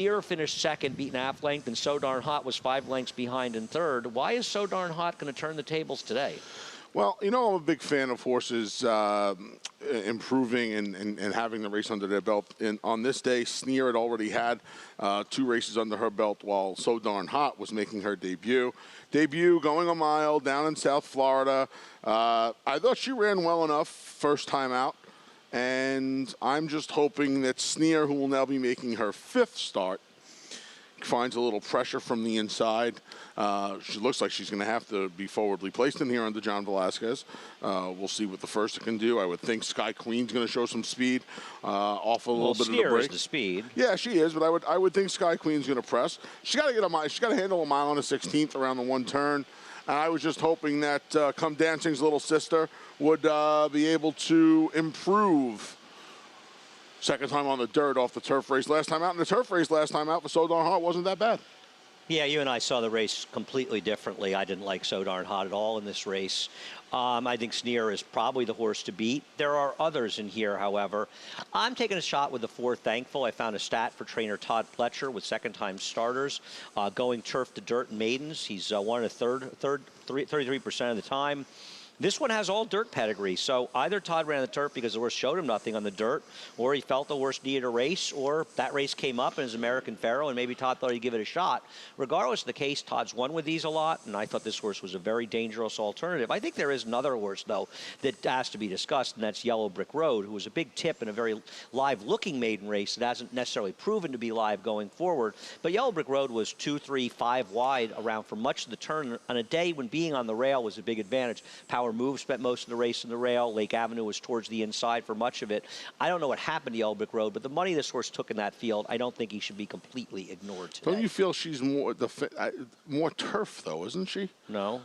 Sneer finished second, beaten half length, and So Darn Hot was 5 lengths behind in third. Why is So Darn Hot going to turn the tables today? Well, you know, I'm a big fan of horses improving and having the race under their belt. And on this day, Sneer had already had 2 races under her belt while So Darn Hot was making her debut. Going a mile down in South Florida. I thought she ran well enough first time out. And I'm just hoping that Sneer, who will now be making her 5th start, finds a little pressure from the inside. She looks like she's going to have to be forwardly placed in here under John Velasquez. We'll see what the first can do. I would think Sky Queen's going to show some speed off a little bit of the break. Is the speed. Yeah, she is, but I would think Sky Queen's going to press. She's got to get a mile. She's got to handle a mile and a 16th around the one turn. And I was just hoping that Come Dancing's little sister would be able to improve. Second time on the dirt off the turf race last time out. And the turf race last time out for So Darn Hot wasn't that bad. Yeah, you and I saw the race completely differently. I didn't like So Darn Hot at all in this race. I think Sneer is probably the horse to beat. There are others in here, however. I'm taking a shot with the 4 Thankful. I found a stat for trainer Todd Pletcher with second-time starters going turf to dirt maidens. He's won a 33% of the time. This one has all dirt pedigree, so either Todd ran the turf because the horse showed him nothing on the dirt, or he felt the horse needed a race, or that race came up in his American Pharoah, and maybe Todd thought he'd give it a shot. Regardless of the case, Todd's won with these a lot, and I thought this horse was a very dangerous alternative. I think there is another horse, though, that has to be discussed, and that's Yellow Brick Road, who was a big tip in a very live-looking maiden race that hasn't necessarily proven to be live going forward. But Yellow Brick Road was 2, 3, 5 wide around for much of the turn on a day when being on the rail was a big advantage. Power Move spent most of the race in the rail. Lake Avenue was towards the inside for much of it. I don't know what happened to Yellow Brick Road, but the money this horse took in that field, I don't think he should be completely ignored today. Don't you feel she's more turf, though, isn't she? No.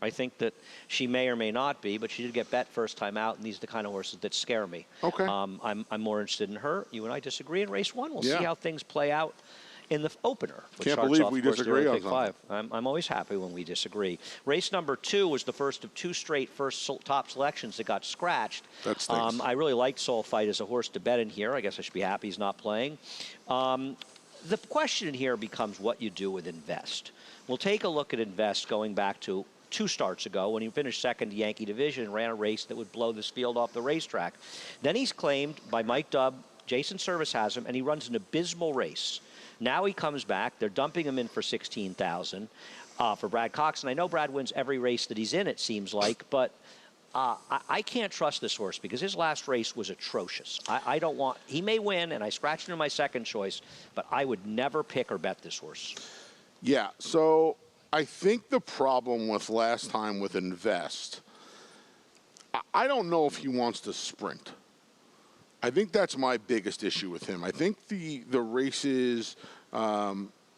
I think that she may or may not be, but she did get bet first time out, and these are the kind of horses that scare me. Okay. I'm more interested in her. You and I disagree in race 1. We'll see how things play out in the opener. Can't believe we disagree on something. I'm always happy when we disagree. Race number 2 was the first of 2 straight first top selections that got scratched. That stinks. I really liked Soul Fight as a horse to bet in here. I guess I should be happy he's not playing. The question here becomes what you do with Invest. We'll take a look at Invest going back to 2 starts ago when he finished second to Yankee Division and ran a race that would blow this field off the racetrack. Then he's claimed by Mike Dubb, Jason Service has him, and he runs an abysmal race. Now he comes back. They're dumping him in for $16,000 for Brad Cox. And I know Brad wins every race that he's in, it seems like. But I can't trust this horse because his last race was atrocious. I don't want – he may win, and I scratched him in my second choice, but I would never pick or bet this horse. Yeah, so I think the problem with last time with Invest, I don't know if he wants to sprint. I think that's my biggest issue with him. I think the races,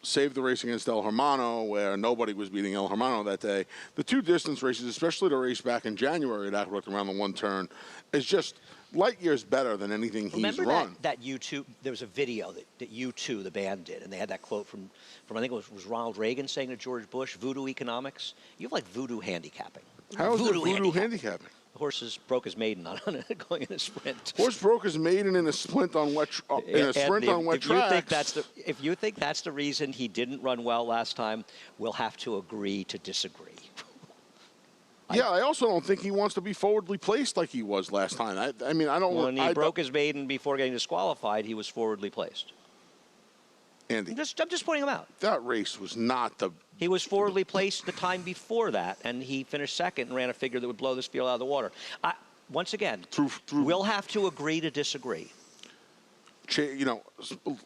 save the race against El Hermano, where nobody was beating El Hermano that day. The 2 distance races, especially the race back in January at Aqueduct around the one turn, is just light years better than anything he's run. Remember that U2, there was a video that U2, the band, did, and they had that quote from I think it was Ronald Reagan saying to George Bush, voodoo economics. You have like voodoo handicaking. How is it voodoo handicapping? Horses broke his maiden on going in a sprint. Horse broke his maiden in a sprint on wet tracks. If you think that's the reason he didn't run well last time, we'll have to agree to disagree. Yeah, I also don't think he wants to be forwardly placed like he was last time. I mean, I don't. When he broke his maiden before getting disqualified, he was forwardly placed. Andy, I'm just pointing him out. That race was not the. He was forwardly placed the time before that, and he finished second and ran a figure that would blow this field out of the water. Once again, we'll have to agree to disagree. You know,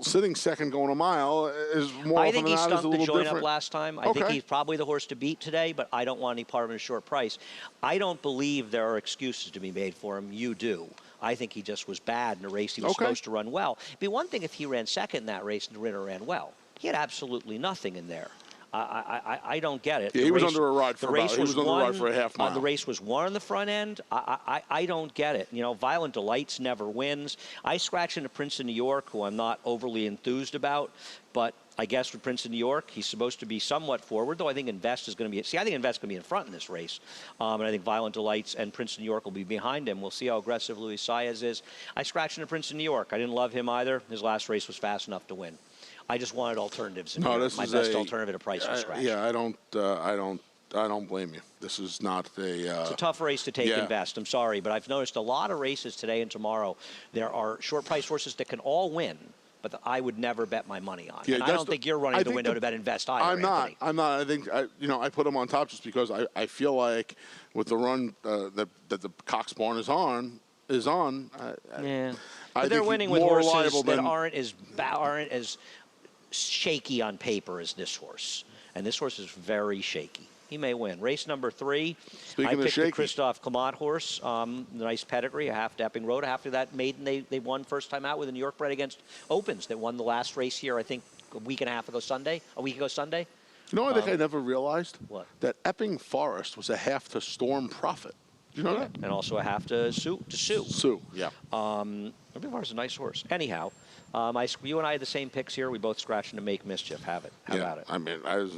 sitting second going a mile is more I often think he than not is a stumped the little joint different. up last time. I think he's probably the horse to beat today, but I don't want any part of him at a short price. I don't believe there are excuses to be made for him. You do. I think he just was bad in a race he was supposed to run well. It'd be one thing if he ran second in that race and the Ritter ran well. He had absolutely nothing in there. I don't get it. Yeah, he was under a ride for a half mile. The race was won on the front end. I don't get it. You know, Violent Delights never wins. I scratch into Prince of New York, who I'm not overly enthused about, but I guess with Prince of New York, he's supposed to be somewhat forward, though I think Invest is going to be – see, I think Invest is going to be in front in this race. And I think Violent Delights and Prince of New York will be behind him. We'll see how aggressive Luis Saez is. I scratched into Prince of New York. I didn't love him either. His last race was fast enough to win. I just wanted alternatives. In No, here. this My is best alternative to price was scratch. Yeah, I don't blame you. This is not It's a tough race to take yeah. and best. I'm sorry, but I've noticed a lot of races today and tomorrow. There are short price horses that can all win, but I would never bet my money on. Yeah, and I don't think you're running the window to bet invest either. I'm not. Anthony. I'm not. I think I put them on top just because I feel like with the run that the Cox barn is on. Yeah. I But they're think winning he's with more horses reliable that than, aren't as shaky on paper as this horse. And this horse is very shaky. He may win. Race number 3. Speaking I of picked shaky. the Christophe Clement horse. Nice pedigree, a half to Epping Road. After that maiden, they won first time out with a New York bred against Opens that won the last race here, I think, a week ago Sunday. You know what I think I never realized? What? That Epping Forest was a half to Storm Prophet. Do you know that? And also a half to Sue. Sue, yeah. Epping Forest is a nice horse. Anyhow, you and I had the same picks here. We both scratching to make mischief. How about it? I mean, there's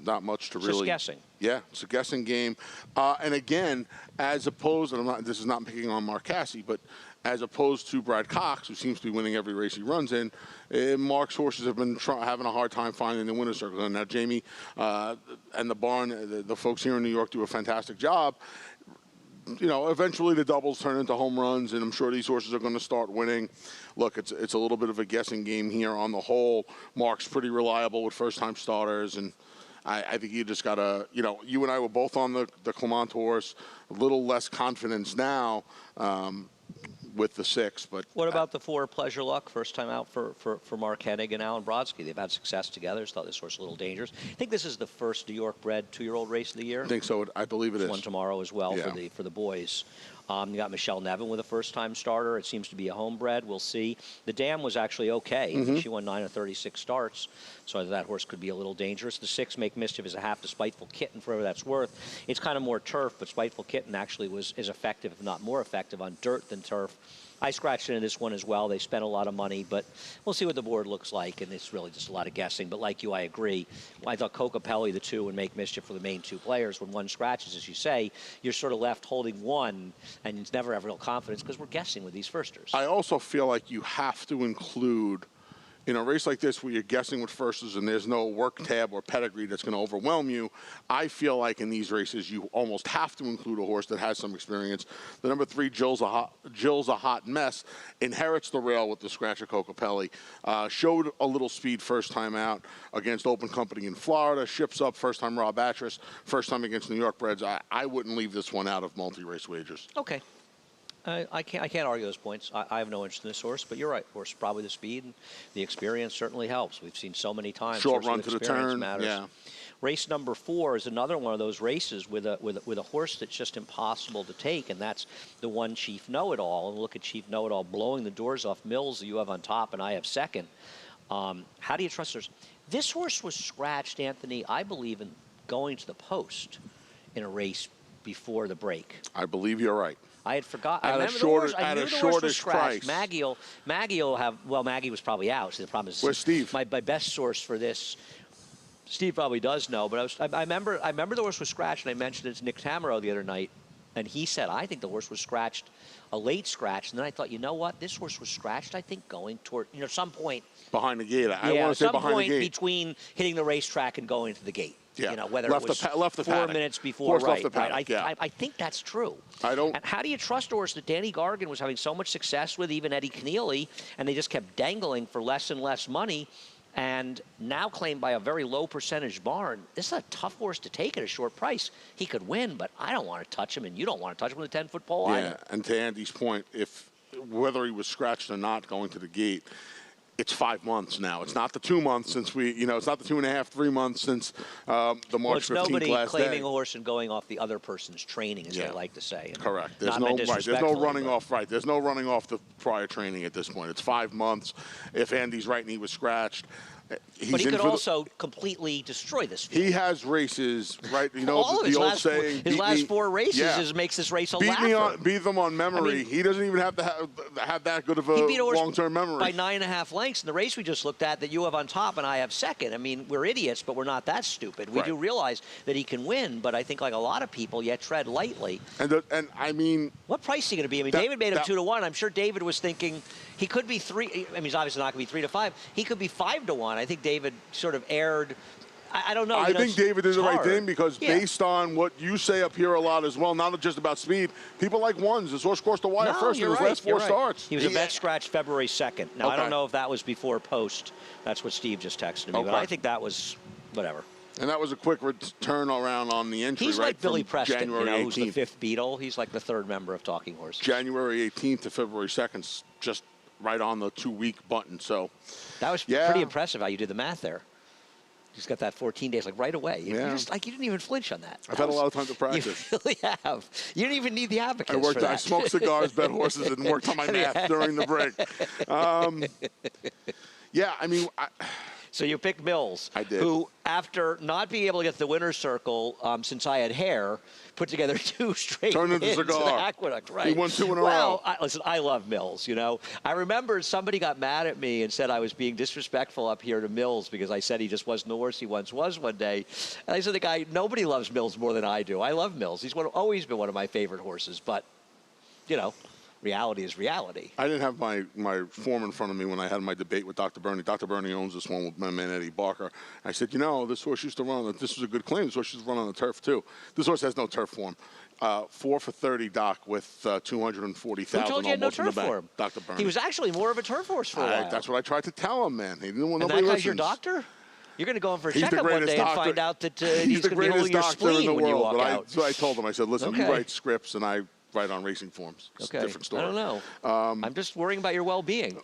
not much to It's really. just guessing. Yeah, it's a guessing game. And again, as opposed, and this is not picking on Mark Casse, but as opposed to Brad Cox, who seems to be winning every race he runs in, Mark's horses have been having a hard time finding the winner's circle. And now Jamie and the barn, the folks here in New York do a fantastic job. You know, eventually the doubles turn into home runs, and I'm sure these horses are going to start winning. Look, it's a little bit of a guessing game here on the whole. Mark's pretty reliable with first-time starters, and I think you just got to, you and I were both on the Clement horse, a little less confidence now with the 6. But what about the 4 Pleasure Luck? First time out for Mark Hennig and Alan Brodsky. They've had success together. Just thought this horse was a little dangerous. I think this is the first New York bred 2-year-old race of the year. I think so. I believe it is. One tomorrow as well Yeah. for the boys. You got Michelle Nevin with a first-time starter. It seems to be a homebred. We'll see. The Dam was actually okay. Mm-hmm. She won 9 of 36 starts, so that horse could be a little dangerous. The 6 Make Mischief is a half to Spiteful Kitten, for whatever that's worth. It's kind of more turf, but Spiteful Kitten actually is effective, if not more effective, on dirt than turf. I scratched into this one as well. They spent a lot of money, but we'll see what the board looks like, and it's really just a lot of guessing. But like you, I agree. I thought Cocapelli, the 2, and Make Mischief for the main 2 players. When one scratches, as you say, you're sort of left holding one, and you never have real confidence because we're guessing with these firsters. I also feel like you have to include, in a race like this where you're guessing with firsters and there's no work tab or pedigree that's going to overwhelm you, I feel like in these races you almost have to include a horse that has some experience. The number 3, Jill's a Hot Mess, inherits the rail with the scratch of Cocapelli. Showed a little speed first time out against Open Company in Florida. Ships up first time Rob Atras, first time against New York breds. I wouldn't leave this one out of multi-race wagers. Okay. I can't argue those points. I have no interest in this horse, but you're right. Horse, probably the speed and the experience certainly helps. We've seen so many times. Short run to the turn. Matters. Yeah. Race number 4 is another one of those races with a horse that's just impossible to take, and that's the one Chief Know-It-All. And look at Chief Know-It-All blowing the doors off Mills that you have on top, and I have second. How do you trust this horse was scratched, Anthony, I believe, in going to the post in a race before the break. I believe you're right. I had forgotten. At a shortish price. Maggie will have. Well, Maggie was probably out. See, the problem is, where's Steve? My best source for this, Steve probably does know. But I remember the horse was scratched, and I mentioned it to Nick Tamaro the other night, and he said I think the horse was scratched, a late scratch. And then I thought, you know what, this horse was scratched. I think going toward some point behind the gate. I want to say behind the gate. Some point between hitting the racetrack and going to the gate. Yeah. Whether left it was left the 4 paddock. minutes before, horse right? Left the paddock, Right. I think that's true. I don't. And how do you trust a horse that Danny Gargan was having so much success with, even Eddie Keneally, and they just kept dangling for less and less money, and now claimed by a very low percentage barn? This is a tough horse to take at a short price. He could win, but I don't want to touch him, and you don't want to touch him with a 10-foot pole either. And to Andy's point, whether he was scratched or not going to the gate, it's 5 months now. It's not the 2 months since it's not the 2.5, 3 months since the March 15th last day. Nobody claiming a horse and going off the other person's training, as they like to say. Correct. There's no running off. Right. There's no running off the prior training at this point. It's 5 months. If Andy's right and he was scratched, but he could also completely destroy this field. He has races, right? All of his old saying. His last 4 races makes this race a laugher. Beat them on memory. He doesn't even have to have that good of a long-term memory. By 9.5 lengths in the race we just looked at that you have on top and I have second. I mean, we're idiots, but we're not that stupid. We do realize that he can win, but I think like a lot of people, yet tread lightly. And I mean, what price is he going to be? I mean, David made him 2-1. I'm sure David was thinking he could be 3. I mean, he's obviously not going to be 3-5. He could be 5-1. I think David sort of erred. I don't know. I think David did the right thing because Yeah. based on what you say up here a lot as well, not just about speed, people like ones. This horse crossed the wire first in his last 4 starts. He was a vet scratch February 2nd. Now, I don't know if that was before or post. That's what Steve just texted me. But I think that was whatever. And that was a quick turn around on the entry, He's right? like Billy Preston, January who's the 5th Beatle. He's like the 3rd member of Talking Horses. January 18th to February 2nd, just right on the 2-week button. So that was pretty impressive how you did the math there. You just got that 14 days, like right away. You didn't even flinch on that. I've had a lot of time to practice. You really have. You didn't even need the abacus for that. I smoked cigars, bet horses, and worked on my math during the break. Yeah, I mean. So you picked Mills. I did. Who, after not being able to get to the winner's circle since I had hair, put together 2 straight Turned into wins cigar. at Aqueduct. Right. He won 2 in a row. Well, listen, I love Mills, you know. I remember somebody got mad at me and said I was being disrespectful up here to Mills because I said he just wasn't the horse he once was one day. And I said, the guy, nobody loves Mills more than I do. I love Mills. He's always been one of my favorite horses. But, you know, reality is reality. I didn't have my form in front of me when I had my debate with Dr. Burney. Dr. Burney owns this one with my man Eddie Barker. I said, you know, this horse used to run. This was a good claim. This horse used to run on the turf too. This horse has no turf form. 4 for 30, Doc, with 240,000. Who told you he had no turf for him? Dr. Burney. He was actually more of a turf horse for a while. That's what I tried to tell him, man. He didn't want and nobody that guy's listens. your doctor? You're going to go in for a He's checkup one day and find out that he's going to be holding your spleen when you walk out. So I told him, I said, listen, you write scripts and I write on racing forms. It's a different story. I don't know. I'm just worrying about your well-being.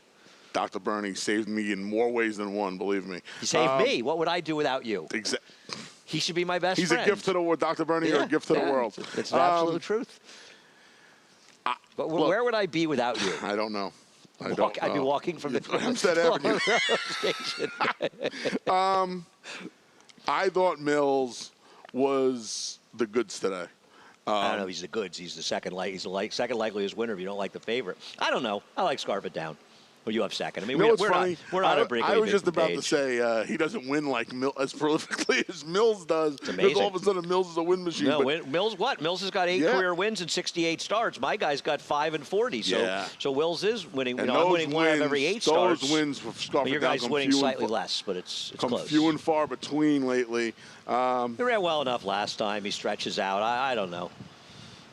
Dr. Burney saved me in more ways than one, believe me. He saved me. What would I do without you? Exactly. He should be my best friend. He's a gift to the world. Dr. Burney, you're a gift to the world. It's the absolute truth. But look, where would I be without you? I don't know. I'd be walking from the Hempstead Avenue station. I thought Mills was the goods today. I don't know. He's the goods. He's the second. He's the second likeliest winner if you don't like the favorite. I don't know. I like Scarf It Down. Well, you have second. I mean, we're funny? Not a Brickley. I was just about to say he doesn't win like as prolifically as Mills does. It's amazing. Because all of a sudden Mills is a win machine. No, Mills what? Mills has got 8 career wins and 68 starts. My guy's got 5 and 40. So Wills is winning. I'm winning 1 out of every 8 starts. Those wins for Scarf It Down. Your guy's winning slightly less, but it's close. Few and far between lately. He ran well enough last time. He stretches out. I don't know.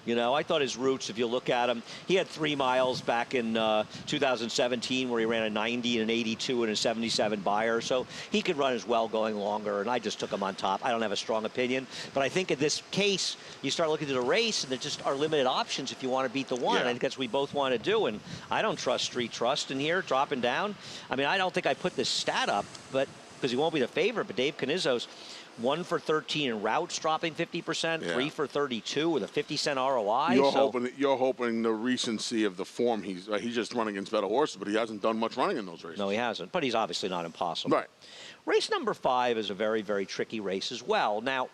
You know, I thought his roots, if you look at him, he had 3 miles back in 2017 where he ran a 90 and an 82 and a 77 Beyer. So he could run as well going longer, and I just took him on top. I don't have a strong opinion. But I think in this case, you start looking at the race, and there just are limited options if you want to beat the one. Yeah. I think that's what we both want to do. And I don't trust Street Trust in here, dropping down. I mean, I don't think I put this stat up, but because he won't be the favorite. But Dave Canizzo's 1 for 13 in routes, dropping 50%, 3 for 32 with a 50-cent ROI. You're hoping the recency of the form. He's just running against better horses, but he hasn't done much running in those races. No, he hasn't. But he's obviously not impossible. Right. Race number 5 is a very, very tricky race as well. Now,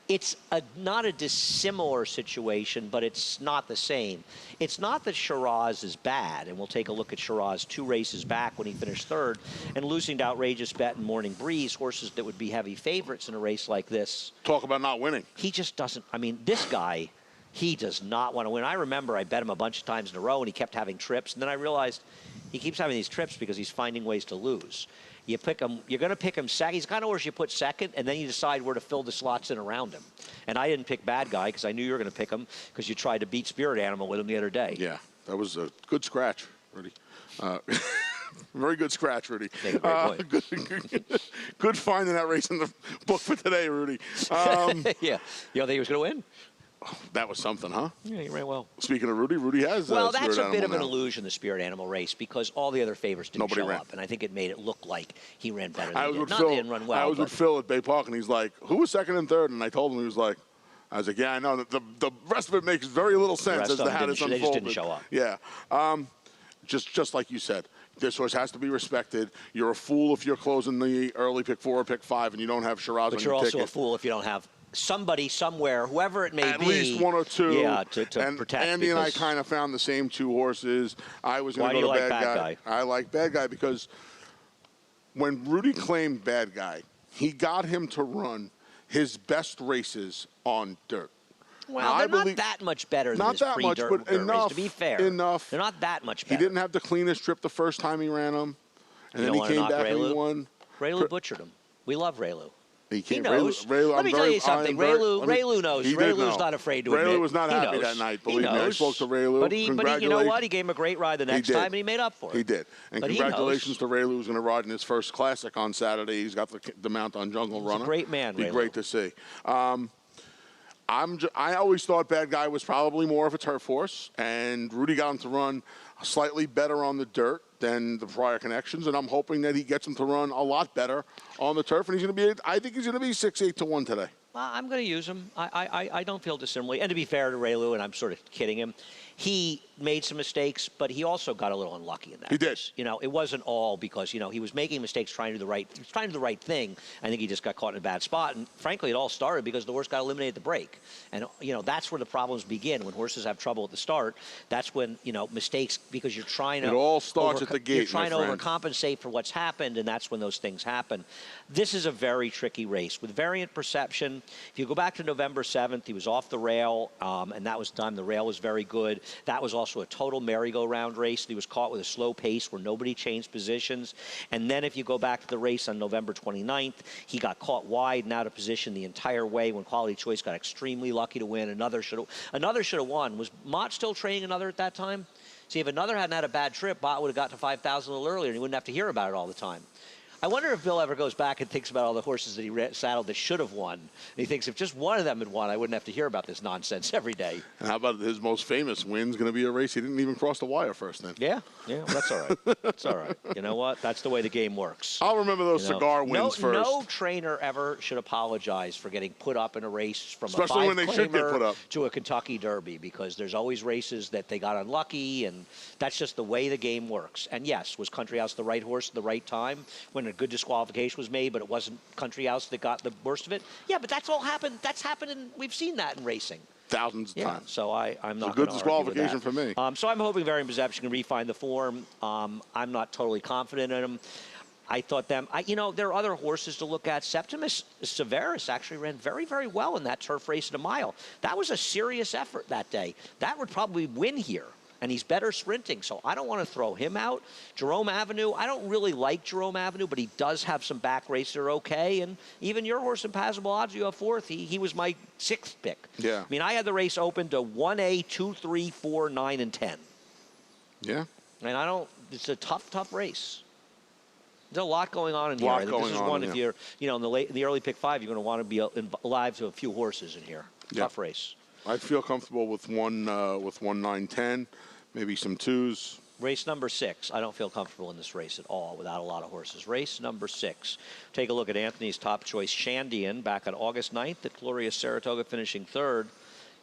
it's not a dissimilar situation, but it's not the same. It's not that Shiraz is bad, and we'll take a look at Shiraz 2 races back when he finished 3rd, and losing to Outrageous Bet and Morning Breeze, horses that would be heavy favorites in a race like this. Talk about not winning. He just doesn't. I mean, this guy, he does not want to win. I remember I bet him a bunch of times in a row, and he kept having trips, and then I realized he keeps having these trips because he's finding ways to lose. You pick him. You're going to pick him second. He's kind of horse you put second, and then you decide where to fill the slots in around him. And I didn't pick Bad Guy because I knew you were going to pick him because you tried to beat Spirit Animal with him the other day. Yeah, that was a good scratch, Rudy. Very good scratch, Rudy. Good find in that race in the book for today, Rudy. Yeah. You don't think he was going to win? That was something, huh? Yeah, he ran well. Speaking of Rudy has well, that's a bit of an now. illusion, the Spirit Animal race, because all the other favorites didn't show up, and I think it made it look like he ran better than he did. Not that he didn't run well. I was with Phil at Bay Park, and he's like, who was second and third? And I told him, he was like, I was like, yeah, I know. The rest of it makes very little sense as to how this unfolded. They just didn't show up. Yeah. Just like you said, this horse has to be respected. You're a fool if you're closing the early pick 4 or pick 5 and you don't have Shiraz on your ticket. But you're also a fool if you don't have somebody somewhere, whoever it may be. At least 1 or 2. Yeah, to protect. Andy and I kind of found the same 2 horses. I was going to go to Bad Guy. I like Bad Guy because when Rudy claimed Bad Guy, he got him to run his best races on dirt. Well, they're not that much better than his pre-dirt race, to be fair. Enough. They're not that much better. He didn't have the cleanest trip the first time he ran them. And then he came back and he won. Raylu butchered him. We love Raylu. He He knows. Raylu, Let me tell you something. Raylu knows. He did Raylu's know. not afraid to admit. Raylu was not He happy knows. that night. He Believe me, I knows. spoke to Raylu. But you know what? He gave him a great ride the next time, and he made up for it. He did. And but congratulations to Raylu, who's going to ride in his first Classic on Saturday. He's got the mount on Jungle Runner. He's a great man, Be Raylu. great to see. I always thought Bad Guy was probably more of a turf horse, and Rudy got him to run slightly better on the dirt than the prior connections, and I'm hoping that he gets him to run a lot better on the turf, and I think he's going to be 6-8 to 1 today. Well, I'm going to use him. I don't feel dissimilarly. And to be fair to Raylu, and I'm sort of kidding him, he made some mistakes, but he also got a little unlucky in that. He did. Race. You know, it wasn't all because, you know, he was making mistakes trying to do the right thing. I think he just got caught in a bad spot. And frankly, it all started because the horse got eliminated at the break. And, you know, that's where the problems begin. When horses have trouble at the start, that's when, you know, mistakes, because you're trying to... It all starts at the gate, You're trying to friend. overcompensate for what's happened, and that's when those things happen. This is a very tricky race. With variant perception, if you go back to November 7th, he was off the rail, and that was done. The rail was very good. That was also a total merry-go-round race. He was caught with a slow pace where nobody changed positions. And then if you go back to the race on November 29th, he got caught wide and out of position the entire way when Quality Choice got extremely lucky to win. Another should have won. Was Mott still training Another at that time? See, if Another hadn't had a bad trip, Mott would have got to 5,000 a little earlier, and he wouldn't have to hear about it all the time. I wonder if Bill ever goes back and thinks about all the horses that he saddled that should have won. And he thinks if just one of them had won, I wouldn't have to hear about this nonsense every day. And how about his most famous win's going to be a race he didn't even cross the wire first then? Yeah, well, that's all right. That's all right. You know what? That's the way the game works. I'll remember those cigar wins first. No trainer ever should apologize for getting put up in a race from especially a when they should get put up to a Kentucky Derby, because there's always races that they got unlucky, and that's just the way the game works. And yes, was Country House the right horse at the right time when a good disqualification was made, but it wasn't Country House that got the worst of it? Yeah, but that's all happened. That's happened, and we've seen that in racing. Thousands of times. So I'm not. It's a good disqualification for me. So I'm hoping Variant Perception can refine the form. I'm not totally confident in him. I thought you know, there are other horses to look at. Septimus Severus actually ran very, very well in that turf race at a mile. That was a serious effort that day. That would probably win here. And he's better sprinting, so I don't want to throw him out. Jerome Avenue, I don't really like Jerome Avenue, but he does have some back races that are okay. And even your horse, Impassable Odds, you have fourth. He was my sixth pick. Yeah. I mean, I had the race open to 1A, 2, 3, 4, 9, and 10. Yeah. And it's a tough race. There's a lot going on in here. I think this is one, if you're, you know, in the early pick 5, you're going to want to be alive to a few horses in here. Yeah. Tough race. I'd feel comfortable with 1, 9, 10, maybe some 2s. Race number 6. I don't feel comfortable in this race at all without a lot of horses. Race number 6. Take a look at Anthony's top choice, Shandian, back on August 9th at Glorious Saratoga, finishing 3rd.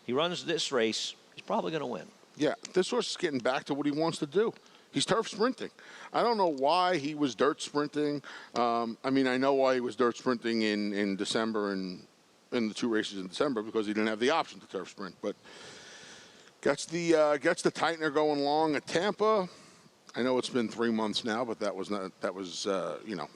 He runs this race. He's probably going to win. Yeah, this horse is getting back to what he wants to do. He's turf sprinting. I don't know why he was dirt sprinting. I mean, I know why he was dirt sprinting in December and in the 2 races in December, because he didn't have the option to turf sprint. But gets the tightener going along at Tampa. I know it's been 3 months now, but that was you know,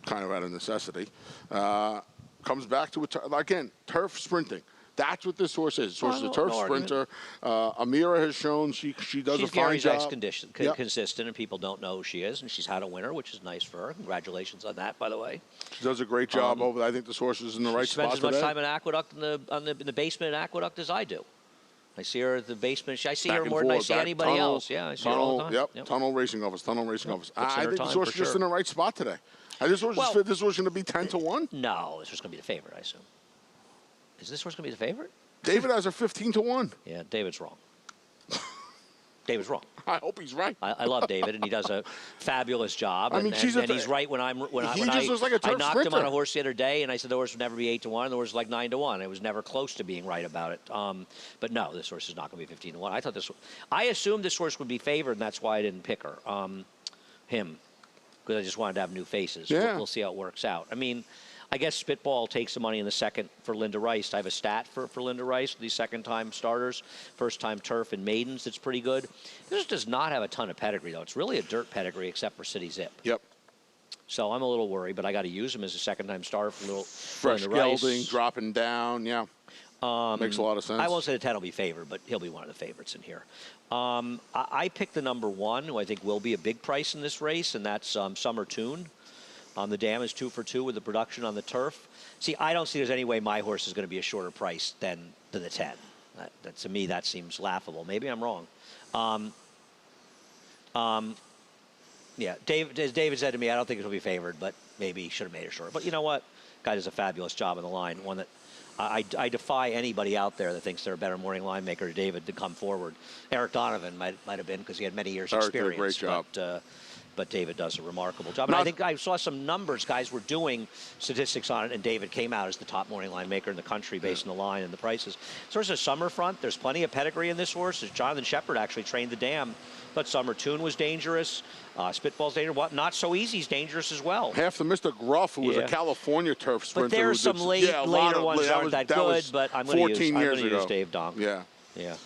kind of out of necessity. Comes back to again, turf sprinting. That's what this horse is. This horse is a turf sprinter. Amira has shown she does a fine job. She's consistent, and people don't know who she is, and she's had a winner, which is nice for her. Congratulations on that, by the way. She does a great job over there. I think this horse is in the right spot today. She spends as much time in Aqueduct in the basement at Aqueduct as I do. I see her at the basement. I see her more than I see anybody else. Yeah, I see her all the time. Yep. Tunnel racing office. I think this horse is just in the right spot today. This horse is going to be 10 to 1. No, this horse is going to be the favorite, I assume. Is this horse going to be the favorite? David has her 15 to 1. Yeah, David's wrong. David's wrong. I hope he's right. I love David, and he does a fabulous job. I mean, and he's right when I looks like a turf knocked sprinter. him on a horse the other day, and I said the horse would never be 8 to 1, and the horse was like 9 to 1. It was never close to being right about it. But no, this horse is not going to be 15 to 1. I assumed this horse would be favored, and that's why I didn't pick her. Him, because I just wanted to have new faces. Yeah. We'll see how it works out. I mean, I guess Spitball takes the money in the second for Linda Rice. I have a stat for Linda Rice, these second-time starters, first-time turf and maidens. That's pretty good. This does not have a ton of pedigree, though. It's really a dirt pedigree except for City Zip. Yep. So I'm a little worried, but I got to use him as a second-time starter for little fresh Linda Rice. gelding, dropping down. Yeah. Makes a lot of sense. I won't say the 10 will be favored, but he'll be one of the favorites in here. I picked the number 1, who I think will be a big price in this race, and that's Summer Tune. The dam is 2 for 2 with the production on the turf. See, I don't see there's any way my horse is going to be a shorter price than the 10. To me, that seems laughable. Maybe I'm wrong. Yeah, as David said to me, I don't think it'll be favored, but maybe he should have made it shorter. But you know what? Guy does a fabulous job on the line. One that I defy anybody out there that thinks they're a better morning line maker to David to come forward. Eric Donovan might have been because he had many years' experience. Great job. But David does a remarkable job. And I think I saw some numbers. Guys were doing statistics on it, and David came out as the top morning line maker in the country based on the line and the prices. So there's a summer front. There's plenty of pedigree in this horse. Jonathan Shepard actually trained the dam. But Summer Tune was dangerous. Spitball's dangerous. What? Not So Easy's dangerous as well. Half the Mr. Gruff, who was a California turf sprinter. But there's some later ones that aren't that good, but I'm going to use Dave Donk. Yeah. Yeah.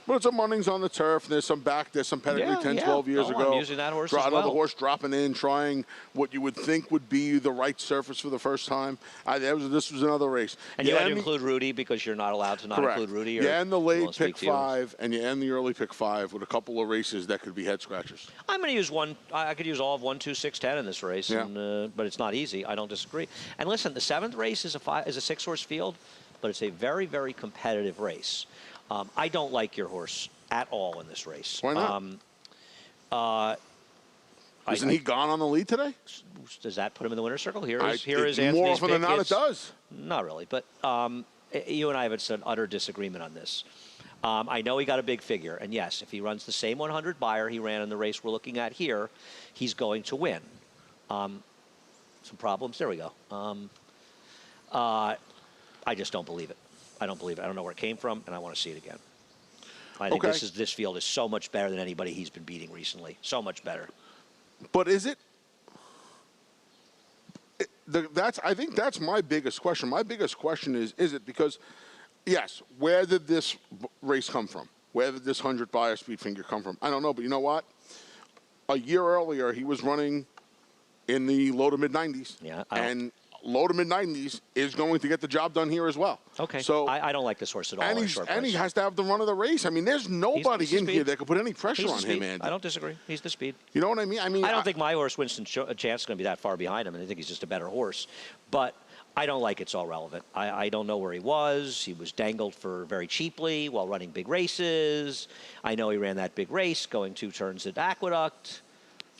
But some runnings on the turf. There's some pedigree 10, 12 years ago. I'm using that horse as well. Another horse dropping in, trying what you would think would be the right surface for the first time. This was another race. And you had to include Rudy because you're not allowed to not include Rudy? You end the late pick 5, and you end the early pick 5 with a couple of races that could be head scratchers. I'm going to use one. I could use all of 1, 2, 6, 10 in this race, but it's not easy. I don't disagree. And listen, the 7th race is a 6-horse field, but it's a very, very competitive race. I don't like your horse at all in this race. Why not? Isn't he gone on the lead today? Does that put him in the winner's circle? Here is Anthony's more often than pick. not, it does. Not really, but you and I have an utter disagreement on this. I know he got a big figure, and yes, if he runs the same 100 buyer he ran in the race we're looking at here, he's going to win. Some problems. There we go. I just don't believe it. I don't believe it. I don't know where it came from, and I want to see it again. I think this field is so much better than anybody he's been beating recently. So much better. But is it? I think that's my biggest question. My biggest question is it? Because, yes, where did this race come from? Where did this 100 buyer speed finger come from? I don't know, but you know what? A year earlier, he was running in the low to mid-90s. Yeah, low to mid-90s is going to get the job done here as well. Okay. So I don't like this horse at all. And he has to have the run of the race. I mean, there's nobody in here that could put any pressure on him, Andy. I don't disagree. He's the speed. You know what I mean? I don't think my horse, Winston Chance, is going to be that far behind him, and I think he's just a better horse. But I don't like it's all relevant. I don't know where he was. He was dangled for very cheaply while running big races. I know he ran that big race, going 2 turns at Aqueduct.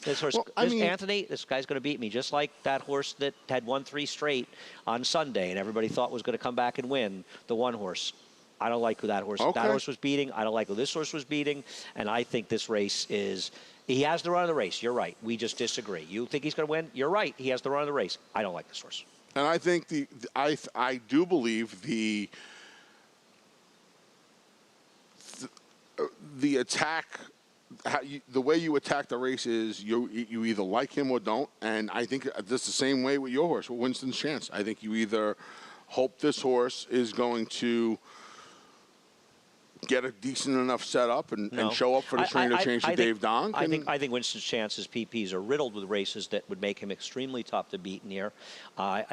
This horse, Anthony, this guy's going to beat me, just like that horse that had won 3 straight on Sunday, and everybody thought was going to come back and win, the one horse. I don't like who that horse was beating. I don't like who this horse was beating, and I think this race is – he has the run of the race. You're right. We just disagree. You think he's going to win? You're right. He has the run of the race. I don't like this horse. And I think I do believe the attack – the way you attack the race is you either like him or don't, and I think that's the same way with your horse, with Winston's Chance. I think you either hope this horse is going to get a decent enough setup and show up for the trainer change to Dave Donk. I think Winston's Chance's PPs are riddled with races that would make him extremely tough to beat in here.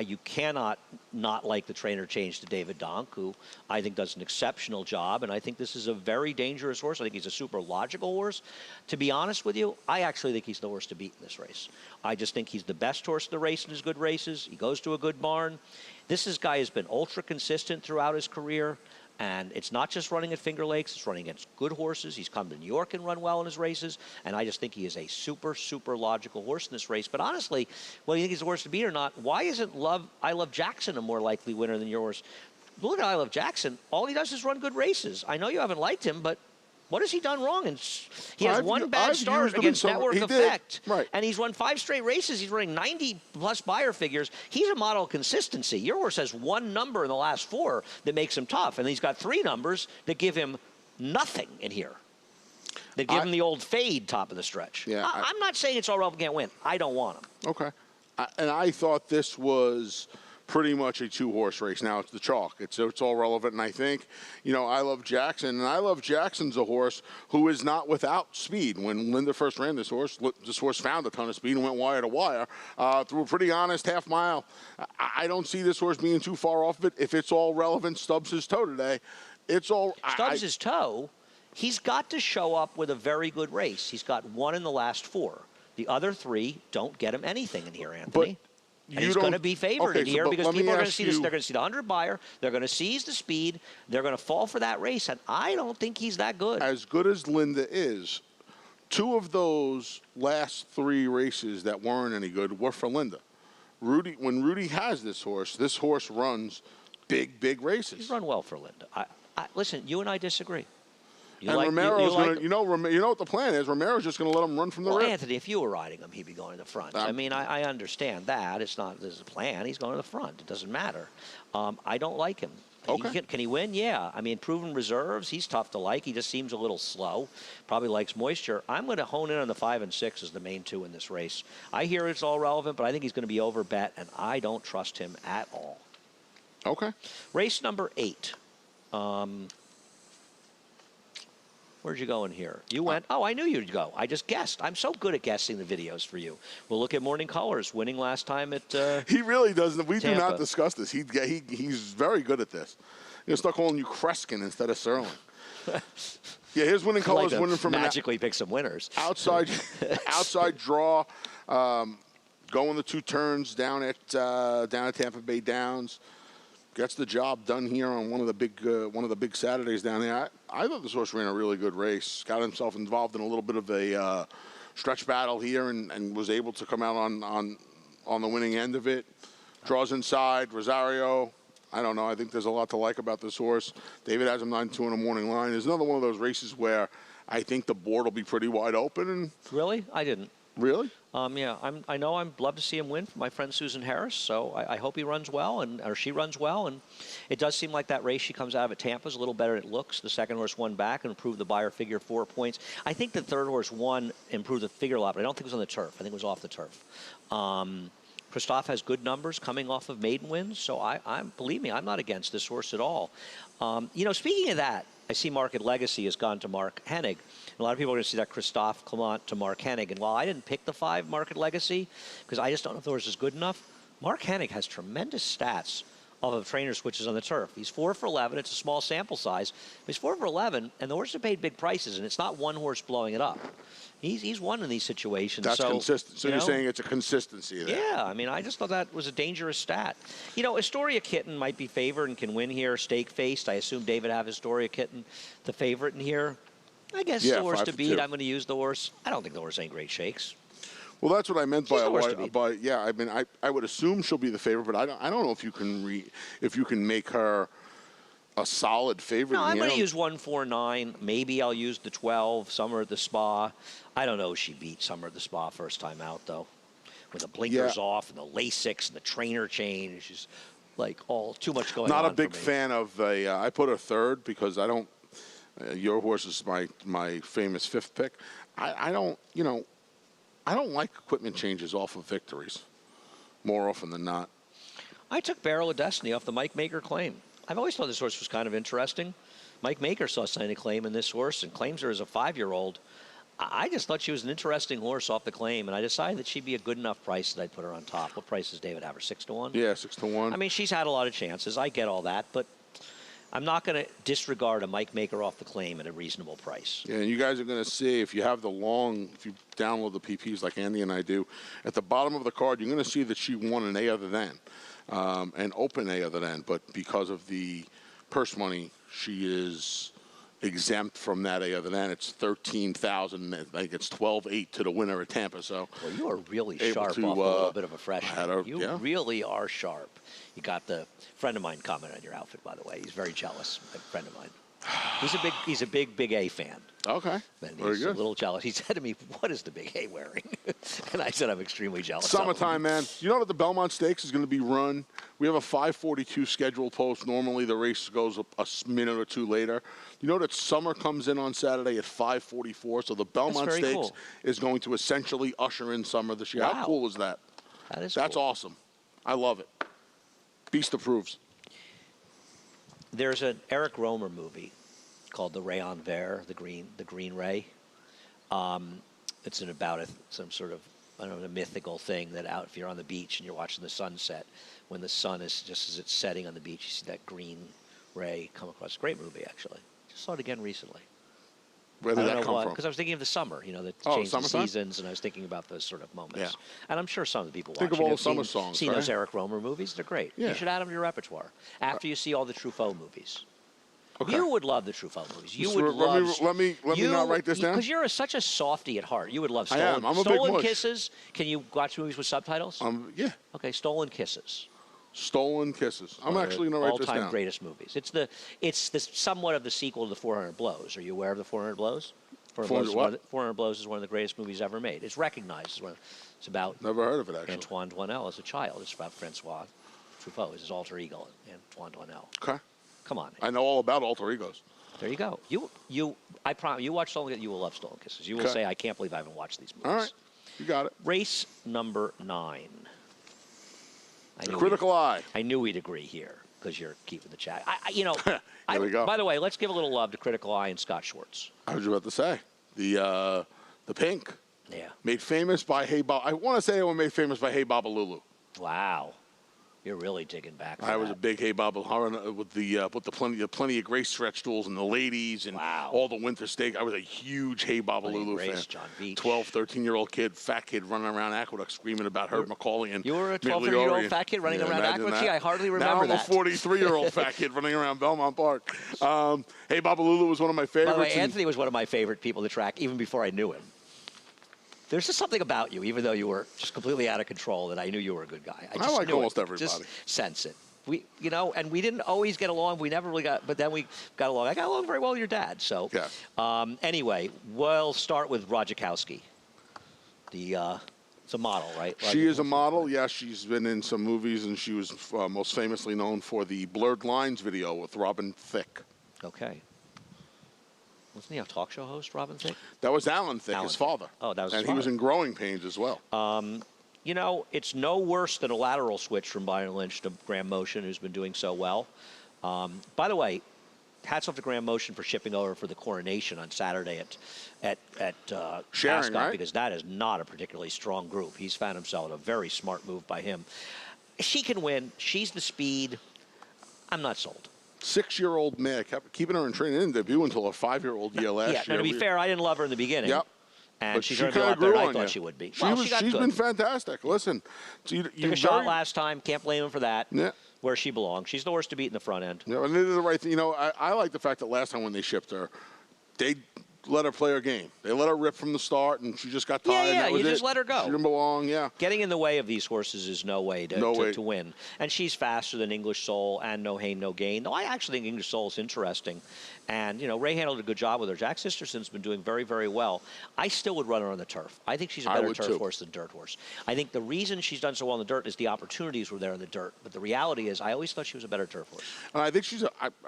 You cannot not like the trainer change to David Donk, who I think does an exceptional job, and I think this is a very dangerous horse. I think he's a super logical horse. To be honest with you, I actually think he's the horse to beat in this race. I just think he's the best horse of the race in his good races. He goes to a good barn. This guy has been ultra consistent throughout his career. And it's not just running at Finger Lakes. It's running against good horses. He's come to New York and run well in his races. And I just think he is a super, super logical horse in this race. But honestly, whether you think he's the horse to beat or not, why isn't I Love Jackson a more likely winner than your horse? Look at I Love Jackson. All he does is run good races. I know you haven't liked him, but what has he done wrong? And he has one bad start against Network Effect, and he's won 5 straight races. He's running 90-plus buyer figures. He's a model of consistency. Your horse has 1 number in the last 4 that makes him tough, and he's got 3 numbers that give him nothing in here. That give him the old fade top of the stretch. Yeah, I'm not saying it's all relevant, can't win. I don't want him. Okay. And I thought this was pretty much a 2-horse race. Now it's the chalk. It's all relevant, and I think, I Love Jackson, and I Love Jackson's a horse who is not without speed. When Linda first ran this horse found a ton of speed and went wire to wire through a pretty honest half mile. I don't see this horse being too far off of it. If it's all relevant, stubs his toe today. Stubs his toe. He's got to show up with a very good race. He's got 1 in the last 4. The other 3 don't get him anything in here, Anthony. And he's going to be favored in here because people are going to see this. You, They're going to see the 100 buyer. They're going to seize the speed. They're going to fall for that race. And I don't think he's that good. As good as Linda is, 2 of those last 3 races that weren't any good were for Linda. When Rudy has this horse runs big races. He's run well for Linda. Listen, you and I disagree. Romero's going to, you know what the plan is. Romero's just going to let him run from the rip. Anthony, if you were riding him, he'd be going to the front. I mean, I understand that. It's not, there's a plan. He's going to the front. It doesn't matter. I don't like him. Okay. Can he win? Yeah. I mean, proven reserves, he's tough to like. He just seems a little slow. Probably likes moisture. I'm going to hone in on the 5 and 6 as the main 2 in this race. I hear it's all relevant, but I think he's going to be overbet, and I don't trust him at all. Okay. Race number 8. Where'd you go in here? You went, oh, I knew you'd go. I just guessed. I'm so good at guessing the videos for you. We'll look at Morning Colors, winning last time at He really doesn't. We Tampa. do not discuss this. He's very good at this. He'll start calling you Kreskin instead of Serling. Yeah, his Winning Colors like winning from magically pick some winners. outside draw, going the 2 turns down at Tampa Bay Downs. Gets the job done here on one of the big Saturdays down there. I thought this horse ran a really good race. Got himself involved in a little bit of a stretch battle here and was able to come out on the winning end of it. Draws inside. Rosario, I don't know. I think there's a lot to like about this horse. David has him 9-2 in the morning line. There's another one of those races where I think the board will be pretty wide open. And Really? I didn't. Really? Yeah, I know I'd love to see him win for my friend Susan Harris, so I hope he runs well, or she runs well. And it does seem like that race she comes out of at Tampa is a little better than it looks. The second horse won back and improved the buyer figure 4 points. I think the third horse won, improved the figure a lot, but I don't think it was on the turf. I think it was off the turf. Christophe has good numbers coming off of maiden wins, so believe me, I'm not against this horse at all. Speaking of that, I see Market Legacy has gone to Mark Hennig. A lot of people are going to see that Christophe Clement to Mark Hennig. And while I didn't pick the 5 Market Legacy, because I just don't know if the horse is good enough, Mark Hennig has tremendous stats off of trainer switches on the turf. He's 4 for 11. It's a small sample size. He's 4 for 11, and the horse have paid big prices, and it's not one horse blowing it up. He's won in these situations. That's consistent. So you're saying it's a consistency there. Yeah, I mean, I just thought that was a dangerous stat. Astoria Kitten might be favored and can win here, stake-faced. I assume David have Astoria Kitten, the favorite in here. I guess the horse to beat. I'm going to use the horse. I don't think the horse ain't great shakes. Well, that's what I meant by yeah. I mean, I would assume she'll be the favorite, but I don't know if you can make her a solid favorite. No, I'm going to use 149. Maybe I'll use the 12. Summer at the Spa. I don't know if she beat Summer at the Spa first time out though, with the blinkers off and the Lasix and the trainer change. She's like all too much going on. Not a big fan of I put her 3rd because I don't. Your horse is my famous 5th pick. I don't like equipment changes off of victories more often than not. I took Barrel of Destiny off the Mike Maker claim. I've always thought this horse was kind of interesting. Mike Maker saw sign a claim in this horse and claims her as a 5-year-old. I just thought she was an interesting horse off the claim, and I decided that she'd be a good enough price that I'd put her on top. What price does David have her? 6 to 1? Yeah, 6 to 1. I mean, she's had a lot of chances. I get all that, but I'm not going to disregard a Mike Maker off the claim at a reasonable price. Yeah, and you guys are going to see if you download the PPs like Andy and I do, at the bottom of the card, you're going to see that she won an A other than, an open A other than, but because of the purse money, she is exempt from that A other than. It's 13,000. I think it's 12-8 to the winner at Tampa. So, well, you are really sharp off a little bit of a freshman. You really are sharp. You got the friend of mine comment on your outfit, by the way. He's very jealous. A friend of mine. He's a big A fan. Okay. And Very he's good. a little jealous. He said to me, "What is the Big A wearing?" And I said, "I'm extremely jealous." Summertime, man. You know that the Belmont Stakes is going to be run? We have a 5:42 schedule post. Normally the race goes a minute or 2 later. You know that Summer comes in on Saturday at 5:44, so the Belmont Stakes is going to essentially usher in Summer this year. Wow. How cool is that? That's cool. awesome. I love it. Beast approves. There's an Eric Romer movie called The Rayon Vert, the Green Ray. It's about some sort of, a mythical thing that out if you're on the beach and you're watching the sunset, when the sun is just as it's setting on the beach, you see that green ray come across. Great movie, actually. Just saw it again recently. Where did that come from? Because I was thinking of the summer, you know, the Oh, change the summertime? seasons, and I was thinking about those sort of moments. Yeah. And I'm sure some of the people Think watching of all have the summer seen, songs, seen those right? Eric Romer movies. They're great. Yeah. You should add them to your repertoire after you see all the Truffaut movies. Okay. You would love the Truffaut movies. You So would love. let me not write this down. Because you're such a softie at heart. You would love I Stolen, am. I'm a big Stolen mush. Kisses. Can you watch movies with subtitles? Yeah. Okay, Stolen Kisses. Stolen Kisses. I'm actually going to write this down. All-time greatest movies. It's the somewhat of the sequel to the 400 Blows. Are you aware of the 400 Blows? 400 Blows is one of the greatest movies ever made. It's recognized as it's about Never heard of it, actually. Antoine Doinel as a child. It's about Francois Truffaut, his alter ego, Antoine Doinel. Okay. Come on. I know all about alter egos. There you go. I promise you watch Stolen. You will love Stolen Kisses. You will say, "I can't believe I haven't watched these movies." All right. You got it. Race number 9. Critical Eye. I knew we'd agree here because you're keeping the chat. There we go. By the way, let's give a little love to Critical Eye and Scott Schwartz. I was about to say the pink. Yeah. Made famous by Hey Bob. I want to say it was made famous by Hey Baba Lulu. Wow. You're really digging back. I was a big Hey Baba with the plenty of Grace stretch stools and the ladies and all the winter steak. I was a huge Hey Baba Lulu fan. John Beach. 12, 13-year-old kid, fat kid running around Aqueduct screaming about Herb Macaulay and you were a 12, Mitt 13-year-old fat kid running around Aqueduct. Gee, I hardly remember that. Now I'm a 43-year-old fat kid running around Belmont Park. Hey Baba Lulu was one of my favorites. By the way, Anthony was one of my favorite people to track even before I knew him. There's just something about you, even though you were just completely out of control, that I knew you were a good guy. I like almost everybody. Just sense it. And we didn't always get along. We never really but then we got along. I got along very well with your dad. So, anyway, we'll start with Rodzikowski. It's a model, right? She is a model. Yeah, she's been in some movies, and she was most famously known for the Blurred Lines video with Robin Thicke. Okay. Wasn't he a talk show host, Robin Thicke? That was Alan Thicke, his father. Oh, that was his And father. he was in Growing Pains as well. It's no worse than a lateral switch from Byron Lynch to Graham Motion, who's been doing so well. By the way, hats off to Graham Motion for shipping over for the coronation on Saturday at Sharing, Ascot, right? because that is not a particularly strong group. He's found himself in a very smart move by him. She can win. She's the speed. I'm not sold. 6-year-old mare, kept keeping her in training. Didn't debut until her 5-year-old year last year. Yeah, to be fair, I didn't love her in the beginning. Yep. And But she's she going to be a kinda lot better grew than I on thought you. she would be. She's good. been fantastic. Listen. Took a shot last time. Can't blame him for that. Yeah. Where she belongs. She's the horse to beat in the front end. Yeah, and they did the right thing. I like the fact that last time when they shipped her, they let her play her game. They let her rip from the start, and she just got tired. Yeah, that was you just it. let her go. She didn't belong, yeah. Getting in the way of these horses is no way to win. And she's faster than English Soul and No Hain, No Gain. Though I actually think English Soul is interesting. And, Ray handled a good job with her. Jack Sisterson's been doing very, very well. I still would run her on the turf. I think she's a better turf horse than dirt horse. I think the reason she's done so well in the dirt is the opportunities were there in the dirt. But the reality is I always thought she was a better turf horse. And I think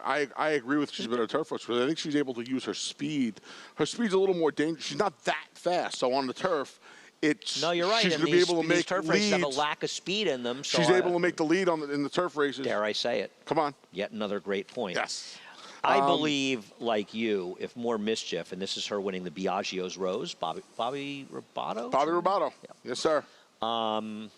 I agree with she's a better turf horse, but I think she's able to use her speed. Her speed's a little more dangerous. She's not that fast. So on the turf, no, you're right. She's going to be able to make turf races have a lack of speed in them. So she's able to make the lead in the turf races. Dare I say it? Come on. Yet another great point. Yes. I believe, like you, if more mischief, and this is her winning the Biagio's Rose, Bobby Robato? Bobby Robato. Yeah. Yes, sir. I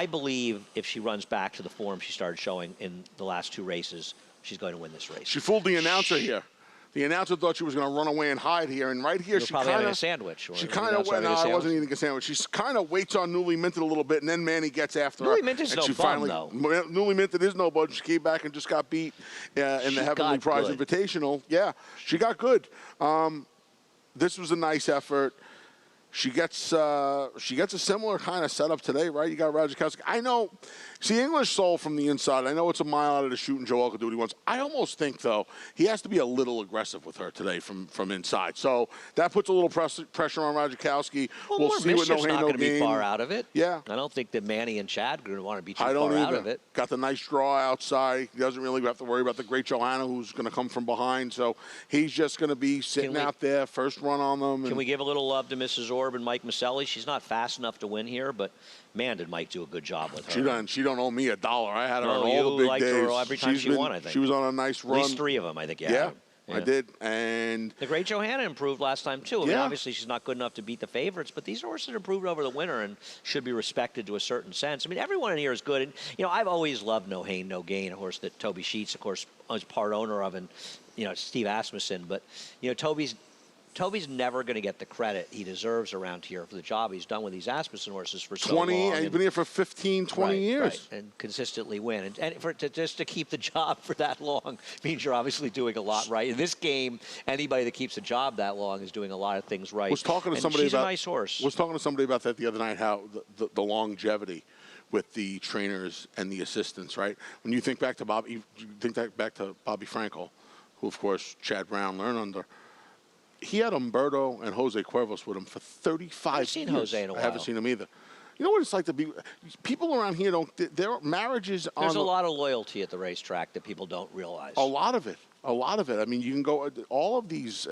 believe if she runs back to the form she started showing in the last 2 races, she's going to win this race. She fooled the announcer here. The announcer thought she was going to run away and hide here, and right here she probably having a sandwich. She kind of went. No, I wasn't eating a sandwich. She kind of waits on Newly Minted a little bit, and then Manny gets after her. Newly Minted is no bum, though. Newly Minted is no bum. She came back and just got beat in the Heavenly Prize Invitational. Yeah, she got good. This was a nice effort. She gets a similar kind of setup today, right? You got Rodzikowski. I know. See, English Soul from the inside. I know it's a mile out of the chute, and Joel can do what he wants. I almost think, though, he has to be a little aggressive with her today from inside. So that puts a little pressure on Rodzikowski. We'll see what No Hain, not No going to be Gain. far out of it. Yeah. I don't think that Manny and Chad are going to want to be too far out of it. Got the nice draw outside. He doesn't really have to worry about the great Johanna, who's going to come from behind. So he's just going to be sitting out there, first run on them. Can we give a little love to Mrs. Orb and Mike Maselli? She's not fast enough to win here, but man, did Mike do a good job with her. She don't owe me $1. I had her on you all the big liked days. her every time she won, I think. She was on a nice run. At least 3 of them, I think. Yeah. I did. And the Great Johanna improved last time, too. I mean, Yeah. obviously, she's not good enough to beat the favorites, but these horses improved over the winter and should be respected to a certain sense. I mean, everyone in here is good. And, I've always loved No Hain, No Gain, a horse that Toby Sheets, of course, was part owner of, and, Steve Asmussen. But, Toby's never going to get the credit he deserves around here for the job he's done with these Asmussen horses for so long. and he's been here for 15, 20 years. Right, and consistently win. And just to keep the job for that long means you're obviously doing a lot right. In this game, anybody that keeps a job that long is doing a lot of things right. Was talking to and somebody she's about a nice horse. Was talking to somebody about that the other night, how the longevity with the trainers and the assistants, right? When you think back to Bobby Frankel, who, of course, Chad Brown learned under. He had Umberto and Jose Cuervos with him for 35 years. I've seen Jose in a while. I haven't seen him either. You know what it's like to be – people around here don't – their marriages on – There's a lot of loyalty at the racetrack that people don't realize. A lot of it. I mean, you can go – all of these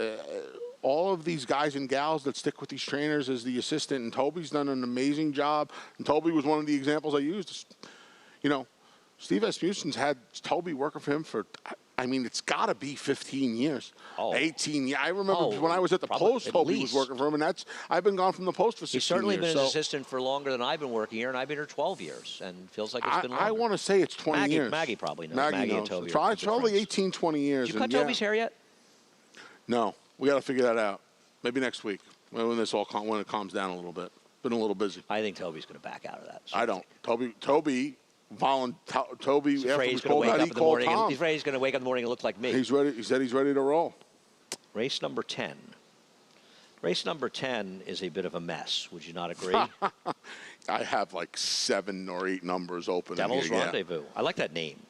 guys and gals that stick with these trainers as the assistant, and Toby's done an amazing job. And Toby was one of the examples I used. Steve Asmussen's had Toby working for him for – I mean, it's got to be 15 years, 18 years. I remember when I was at the Post, Toby was working for him, and I've been gone from the Post for 16 years. He's certainly been his assistant for longer than I've been working here, and I've been here 12 years, and feels like it's been longer. I want to say it's 20 years. Maggie probably knows. Maggie knows. And Toby It's probably 18, 20 years. Did you cut Toby's hair yet? No. We got to figure that out. Maybe next week, when it calms down a little bit. Been a little busy. I think Toby's going to back out of that. I don't. Toby He's after he's called out, he called Tom. He's afraid he's going to wake up in the morning and look like me. He's ready. He said he's ready to roll. Race number 10. Race number 10 is a bit of a mess. Would you not agree? I have like 7 or 8 numbers open. Devil's Rendezvous. I like that name.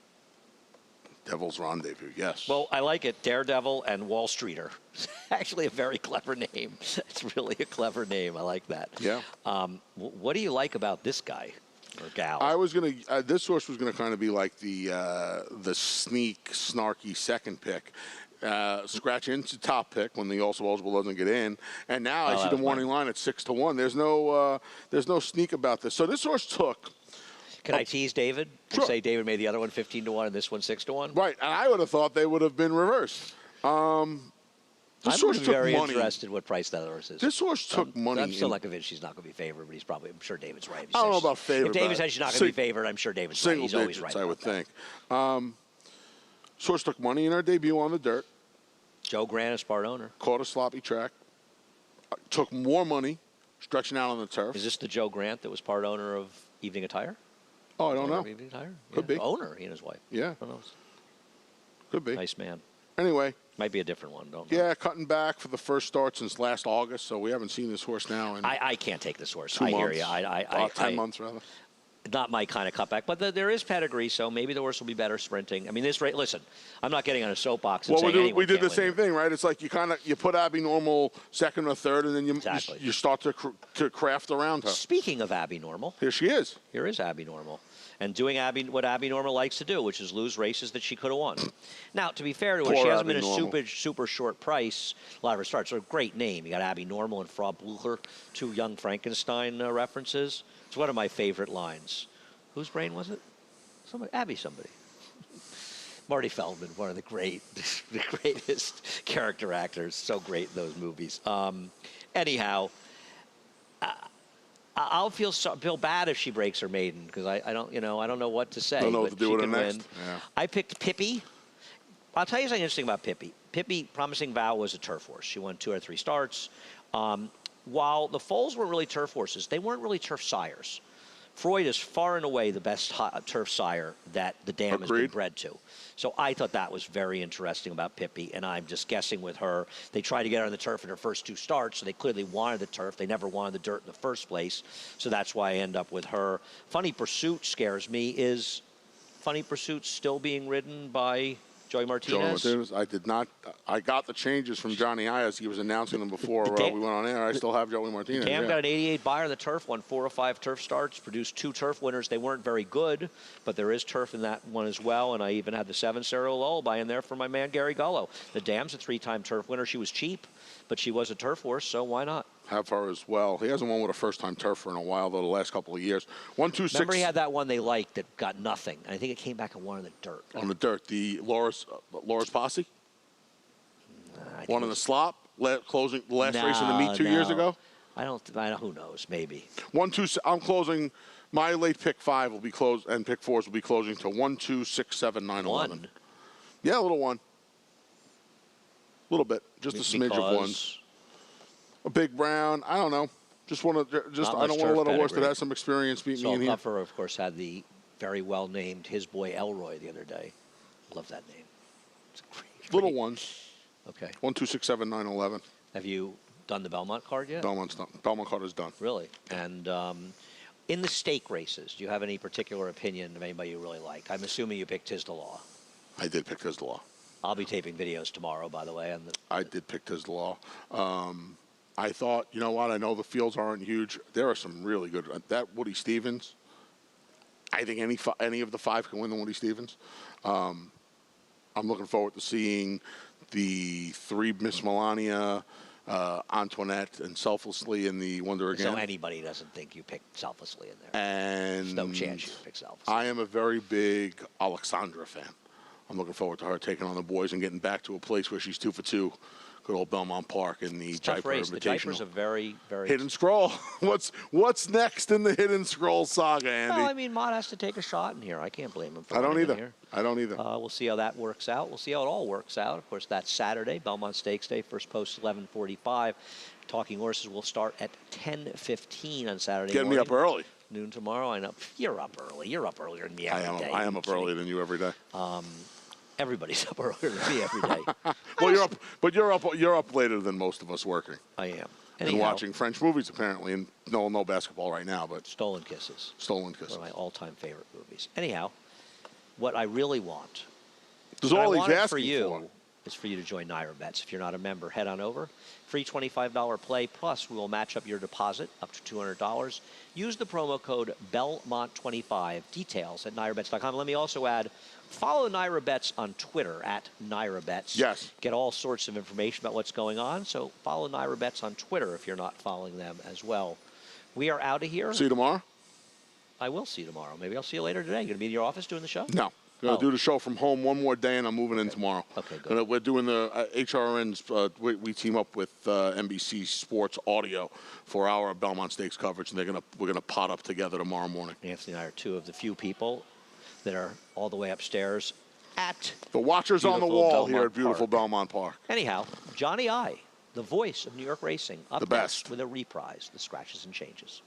Devil's Rendezvous, yes. Well, I like it. Daredevil and Wall Streeter. It's actually a very clever name. It's really a clever name. I like that. Yeah. What do you like about this guy? Or gal. I was gonna. This horse was gonna kind of be like the sneak, snarky second pick, scratch into top pick when the also eligible doesn't get in, and now I see the morning line at 6-1. There's no sneak about this. So this horse took. Can I tease David? Sure. And say David made the other one 15-1 and this one 6-1. Right, and I would have thought they would have been reversed. This horse took very money. interested what price that horse is. This horse took money. I'm still not convinced she's not going to be favored, but I'm sure David's right. I don't know about favored. If David says she's not going to be favored, I'm sure David's right. He's always right. I would think. This horse took money in her debut on the dirt. Joe Grant is part owner. Caught a sloppy track. Took more money stretching out on the turf. Is this the Joe Grant that was part owner of Evening Attire? Oh, I don't know. Evening Attire? Could be. Owner, he and his wife. Yeah. Who knows? Could be. Nice man. Anyway. Might be a different one, don't know. Yeah, cutting back for the first start since last August, so we haven't seen this horse now in I can't take this horse. 2 months. I hear you. 10 months, rather. Not my kind of cutback, but there is pedigree, so maybe the horse will be better sprinting. I mean, this race. Listen, I'm not getting on a soapbox and saying we did the can't same win thing, right? It's like you put Abby Normal second or third, and then you start to craft around her. Speaking of Abby Normal, here she is. Here is Abby Normal. And doing what Abby Normal likes to do, which is lose races that she could have won. Now, to be fair to her, she hasn't been a super short price. A lot of her starts. So a great name. You got Abby Normal and Frau Blucher, 2 Young Frankenstein references. It's one of my favorite lines. Whose brain was it? Abby somebody. Marty Feldman, one of the greatest character actors. So great in those movies. Anyhow, I'll feel bad if she breaks her maiden because I don't know what to say. Don't know what to do with her next. Yeah. I picked Pippi. I'll tell you something interesting about Pippi. Pippi, Promising Vow, was a turf horse. She won 2 or 3 starts. While the foals weren't really turf horses, they weren't really turf sires. Freud is far and away the best turf sire that the dam has been bred to. So I thought that was very interesting about Pippi, and I'm just guessing with her. They tried to get her on the turf in her first 2 starts, so they clearly wanted the turf. They never wanted the dirt in the first place, so that's why I end up with her. Funny Pursuit scares me. Is Funny Pursuit still being ridden by Joey Martinez? I did not. I got the changes from Johnny I as he was announcing them before we went on air. I still have Joey Martinez. Cam got an 88 buyer on the turf, won 4 or 5 turf starts, produced 2 turf winners. They weren't very good, but there is turf in that one as well. And I even had the 7 Serial Lullaby in there for my man Gary Gullo. The Dam's a 3-time turf winner. She was cheap, but she was a turf horse, so why not? Have her as well. He hasn't won with a first-time turfer in a while, though, the last couple of years. 1, 2, 6. Remember he had that one they liked that got nothing. I think it came back and won in the dirt. On the dirt. The Laura's Posse? One in the slop, closing the last race in the meet 2 years ago. I don't. Who knows? Maybe 1, 2. I'm closing. My late pick 5 will be closed, and pick 4s will be closing to 1, 2, 6, 7, 9, 11. Yeah, a little one. A little bit, just a smidge of one. A big brown. I don't know. Just want to. I don't want to let a horse that has some experience beat me in here. Puffer, of course, had the very well named his boy Elroy the other day. Love that name. It's great. Little ones. Okay. 1, 2, 6, 7, 9, 11. Have you done the Belmont card yet? Belmont's done. Belmont card is done. Really? And in the stake races, do you have any particular opinion of anybody you really like? I'm assuming you picked Tiz the Law. I did pick Tiz the Law. I'll be taping videos tomorrow, by the way. I did pick Tiz the Law. I thought, you know what? I know the fields aren't huge. There are some really good. That Woody Stevens. I think any of the 5 can win the Woody Stevens. I'm looking forward to seeing the 3 Miss Melania, Antoinette, and Selflessly in the Wonder Again. So anybody doesn't think you picked Selflessly in there. And there's no chance you pick Selflessly. I am a very big Alexandra fan. I'm looking forward to her taking on the boys and getting back to a place where she's 2 for 2. Good old Belmont Park in the Jaipur Invitational. The Jaipur's a very, very... Hidden Scroll. What's next in the Hidden Scroll saga, Andy? Well, I mean, Mott has to take a shot in here. I can't blame him for I don't either. Here. I don't either. We'll see how that works out. We'll see how it all works out. Of course, that's Saturday, Belmont Stakes Day. First post 11:45. Talking Horses will start at 10:15 on Saturday Getting morning. me up early. Noon tomorrow. I know. You're up early. You're up earlier than me every day. I am up earlier than you every day. Everybody's up earlier than me every day. Well, you're up later than most of us working. I am. And watching French movies apparently, and no basketball right now, but Stolen Kisses. Stolen Kisses. One of my all-time favorite movies. Anyhow, what I really want. There's all he's asking for you is for you to join Naira Bets. If you're not a member, head on over. Free $25 play, plus we will match up your deposit up to $200. Use the promo code BELMONT25. Details at NairaBets.com. Let me also add, follow Naira Bets on Twitter at Naira Bets. Yes. Get all sorts of information about what's going on. So follow Naira Bets on Twitter if you're not following them as well. We are out of here. See you tomorrow? I will see you tomorrow. Maybe I'll see you later today. You going to be in your office doing the show? No. Going to do the show from home one more day, and I'm moving in tomorrow. Okay, good. We're doing the HRNs. We team up with NBC Sports Audio for our Belmont Stakes coverage, and we're gonna pot up together tomorrow morning. Anthony and I are 2 of the few people that are all the way upstairs at the watchers on the wall Belmont here at beautiful Park. Belmont Park. Anyhow, Johnny I, the voice of New York racing, up the next best with a reprise, the Scratches and Changes.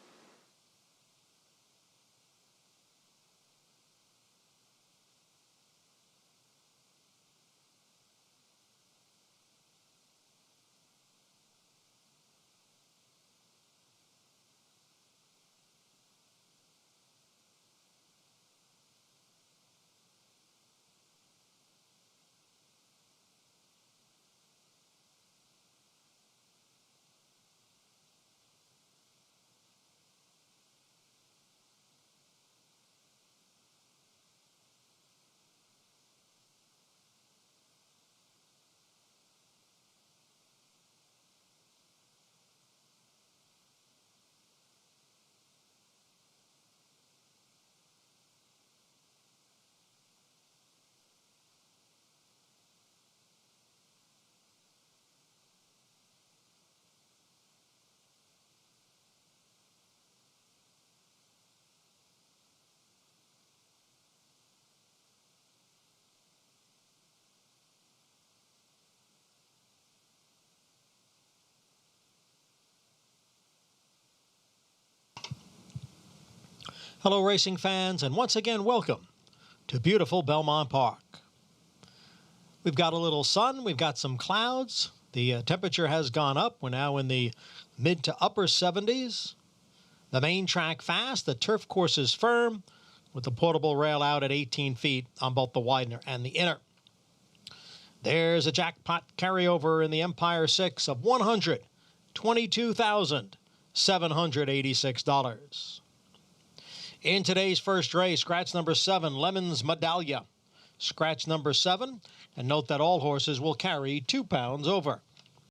Hello, racing fans, and once again, welcome to beautiful Belmont Park. We've got a little sun, we've got some clouds. The temperature has gone up. We're now in the mid to upper 70s. The main track fast, the turf course is firm, with the portable rail out at 18 feet on both the Widener and the inner. There's a jackpot carryover in the Empire 6 of $122,786. In today's first race, scratch number 7, Lemon's Medallia. Scratch number 7, and note that all horses will carry 2 pounds over.